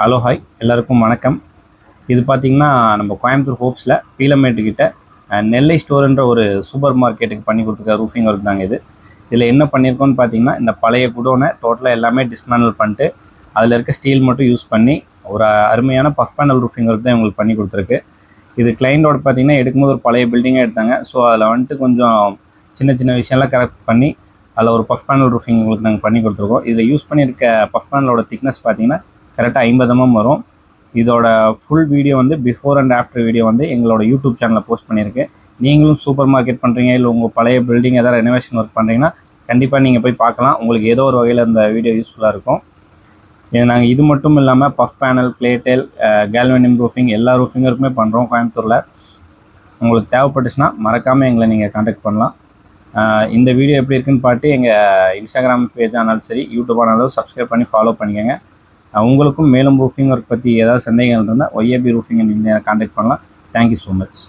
Hello hi எல்லாருக்கும் வணக்கம். இது பார்த்திங்கன்னா நம்ம கோயம்புத்தூர் ஹோப்ஸில் பீலமேட்டுக்கிட்ட நெல்லை ஸ்டோருன்ற ஒரு சூப்பர் மார்க்கெட்டுக்கு பண்ணி கொடுத்துருக்க ரூஃபிங் ஒர்க் தாங்க இது. இதில் என்ன பண்ணியிருக்கோன்னு பார்த்தீங்கன்னா, இந்த பழைய குடோனை டோட்டலாக எல்லாமே டிஸ்மேண்டில் பண்ணிட்டு அதில் இருக்க ஸ்டீல் மட்டும் யூஸ் பண்ணி ஒரு அருமையான பஃப் பேனல் ரூஃபிங் ஒர்க் தான் உங்களுக்கு பண்ணி கொடுத்துருக்கு. இது கிளைண்டோட பார்த்திங்கன்னா எடுக்கும்போது ஒரு பழைய பில்டிங்காக எடுத்தாங்க. ஸோ அதில் வந்துட்டு கொஞ்சம் சின்ன சின்ன விஷயம்லாம் கரெக்ட் பண்ணி அதில் ஒரு பஃப் பேனல் ரூஃபிங் உங்களுக்கு நாங்கள் பண்ணி கொடுத்துருக்கோம். இதில் யூஸ் பண்ணியிருக்க பஃப் பேனலோட திக்னஸ் பார்த்திங்கன்னா கரெக்டாக 50 mm வரும். இதோட ஃபுல் வீடியோ வந்து பிஃபோர் அண்ட் ஆஃப்டர் வீடியோ வந்து எங்களோட யூடியூப் சேனலில் போஸ்ட் பண்ணியிருக்கேன். நீங்களும் சூப்பர் மார்க்கெட் பண்ணுறீங்க, இல்லை உங்கள் பழைய பில்டிங் ஏதாவது ரெனோவேஷன் ஒர்க் பண்ணுறீங்கன்னா கண்டிப்பாக நீங்கள் போய் பார்க்கலாம். உங்களுக்கு ஏதோ ஒரு வகையில் இந்த வீடியோ யூஸ்ஃபுல்லாக இருக்கும். நாங்கள் இது மட்டும் இல்லாமல் பஃப் பேனல், கிளேட்டெல், கேல்வனியம் ரூஃபிங் எல்லா ரூஃபிங் ஒர்க்குமே பண்ணுறோம் கோயம்புத்தூரில். உங்களுக்கு தேவைப்பட்டுச்சுன்னா மறக்காமல் எங்களை நீங்கள் காண்டாக்ட் பண்ணலாம். இந்த வீடியோ எப்படி இருக்குன்னு பார்த்து எங்கள் இன்ஸ்டாகிராம் பேஜ் ஆனாலும் சரி, யூடியூப் ஆனாலும் சப்ஸ்கிரைப் பண்ணி ஃபாலோ பண்ணிக்கோங்க. உங்களுக்கும் மேலும் ரூஃபிங் ஒர்க் பற்றி ஏதாவது சந்தேகங்கள் இருந்தால் ஒய்ஏபி ரூஃபிங்கை நீங்கள் காண்டாக்ட் பண்ணலாம். Thank you so much.